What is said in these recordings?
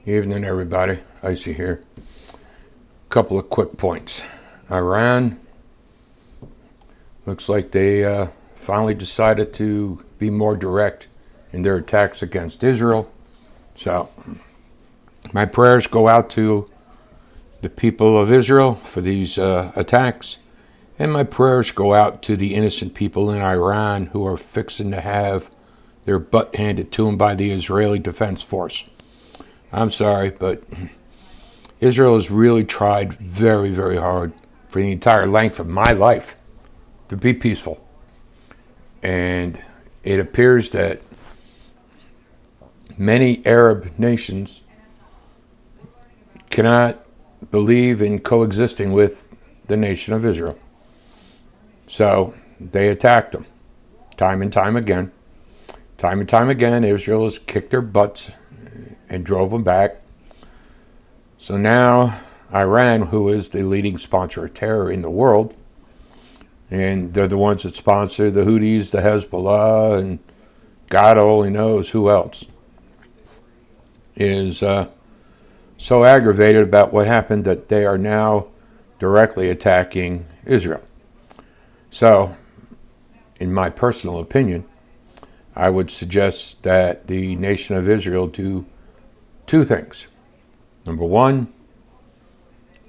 Evening, everybody. Icy here. Couple of quick points. Iran looks like they finally decided to be more direct in their attacks against Israel. So my prayers go out to the people of Israel for these attacks, and my prayers go out to the innocent people in Iran who are fixing to have their butt handed to them by the Israeli Defense Force. I'm sorry, but Israel has really tried very, very hard for the entire length of my life to be peaceful. And it appears that many Arab nations cannot believe in coexisting with the nation of Israel. So they attacked them time and time again. Time and time again, Israel has kicked their butts and drove them back. So now Iran, who is the leading sponsor of terror in the world, and they're the ones that sponsor the Houthis, the Hezbollah, and God only knows who else, is so aggravated about what happened that they are now directly attacking Israel. So, in my personal opinion, I would suggest that the nation of Israel do two things. Number one,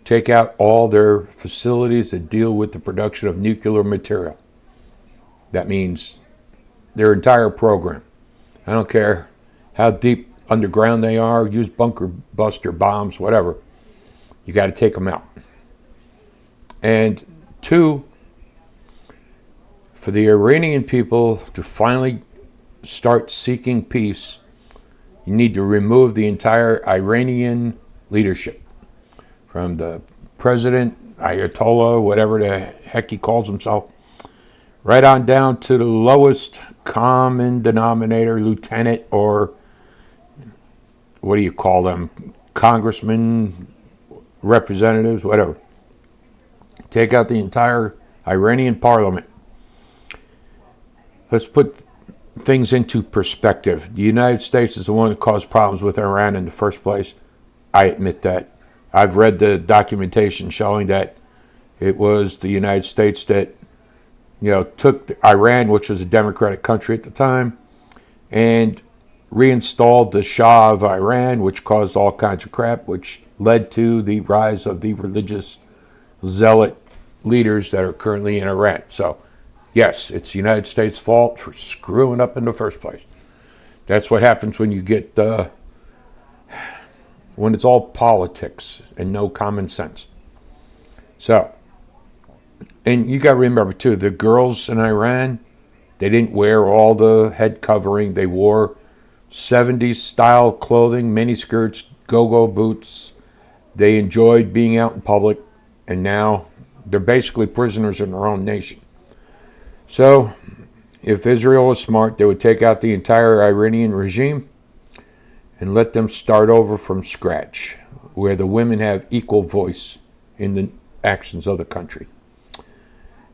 take out all their facilities that deal with the production of nuclear material. That means their entire program. I don't care how deep underground they are, use bunker buster bombs, whatever. You got to take them out. And two, for the Iranian people to finally start seeking peace, you need to remove the entire Iranian leadership, from the president, Ayatollah, whatever the heck he calls himself, right on down to the lowest common denominator, lieutenant, or what do you call them, congressmen, representatives, whatever. Take out the entire Iranian parliament. Let's put things into perspective. The United States is the one that caused problems with Iran in the first place. I admit that. I've read the documentation showing that it was the United States that, took Iran, which was a democratic country at the time, and reinstalled the Shah of Iran, which caused all kinds of crap, which led to the rise of the religious zealot leaders that are currently in Iran. So, yes, it's the United States' fault for screwing up in the first place. That's what happens when you get when it's all politics and no common sense. So, and you got to remember too, the girls in Iran, they didn't wear all the head covering. They wore 70s style clothing, mini skirts, go-go boots. They enjoyed being out in public, and now they're basically prisoners in their own nation. So, if Israel was smart, they would take out the entire Iranian regime and let them start over from scratch, where the women have equal voice in the actions of the country.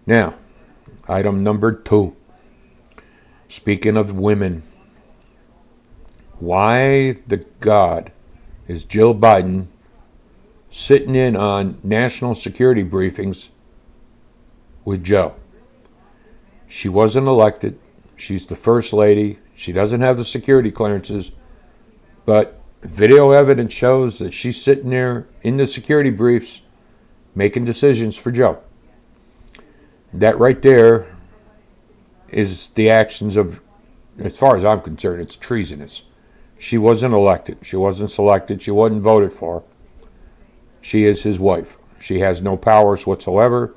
Now, item number 2. Speaking of women, why the God is Jill Biden sitting in on national security briefings with Joe? She wasn't elected. She's the first lady. She doesn't have the security clearances. But video evidence shows that she's sitting there in the security briefs making decisions for Joe. That right there is the actions of, as far as I'm concerned, it's treasonous. She wasn't elected. She wasn't selected. She wasn't voted for. She is his wife. She has no powers whatsoever.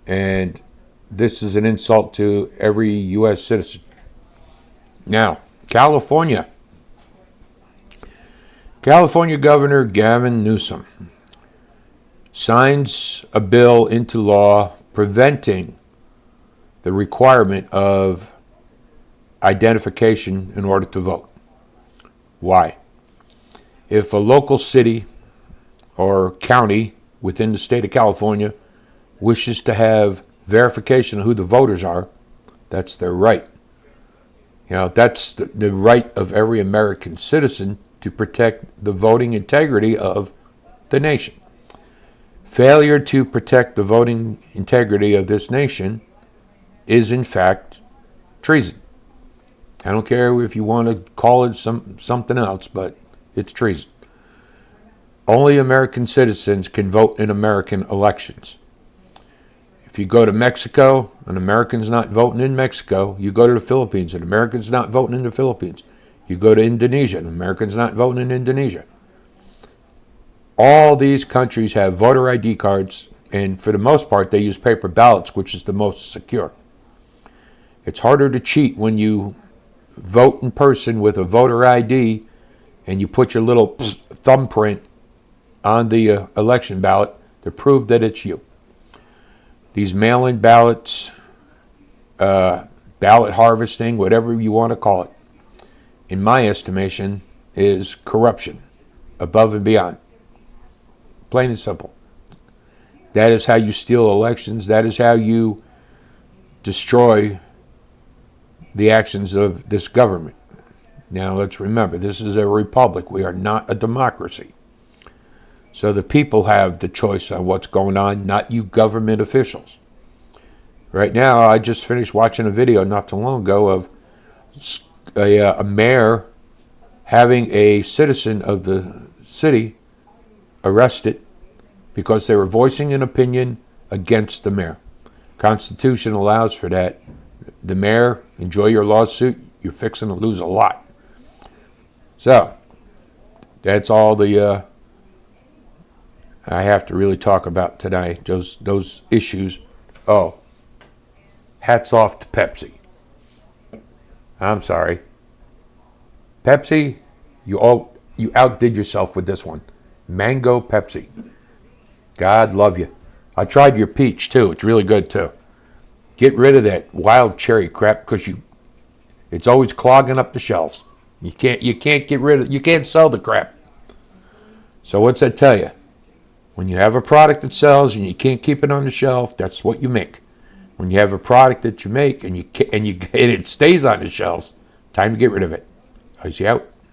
And this is an insult to every U.S. citizen. Now, California Governor Gavin Newsom signs a bill into law preventing the requirement of identification in order to vote. Why? If a local city or county within the state of California wishes to have verification of who the voters are, that's their right. That's the right of every American citizen to protect the voting integrity of the nation. Failure to protect the voting integrity of this nation is, in fact, treason. I don't care if you want to call it something else, but it's treason. Only American citizens can vote in American elections. If you go to Mexico, an American's not voting in Mexico. You go to the Philippines, an American's not voting in the Philippines. You go to Indonesia, an American's not voting in Indonesia. All these countries have voter ID cards, and for the most part, they use paper ballots, which is the most secure. It's harder to cheat when you vote in person with a voter ID and you put your little thumbprint on the election ballot to prove that it's you. These mail-in ballots, ballot harvesting, whatever you want to call it, in my estimation, is corruption above and beyond. Plain and simple. That is how you steal elections. That is how you destroy the actions of this government. Now, let's remember, this is a republic. We are not a democracy. So the people have the choice on what's going on, not you government officials. Right now, I just finished watching a video not too long ago of a mayor having a citizen of the city arrested because they were voicing an opinion against the mayor. Constitution allows for that. The mayor, enjoy your lawsuit. You're fixing to lose a lot. So, that's all the I have to really talk about today. Those issues. Oh, hats off to Pepsi. I'm sorry. Pepsi, you outdid yourself with this one. Mango Pepsi. God love you. I tried your peach too. It's really good too. Get rid of that wild cherry crap because it's always clogging up the shelves. You can't get rid of. You can't sell the crap. So what's that tell you? When you have a product that sells and you can't keep it on the shelf, that's what you make. When you have a product that you make and it stays on the shelves, time to get rid of it. I see out.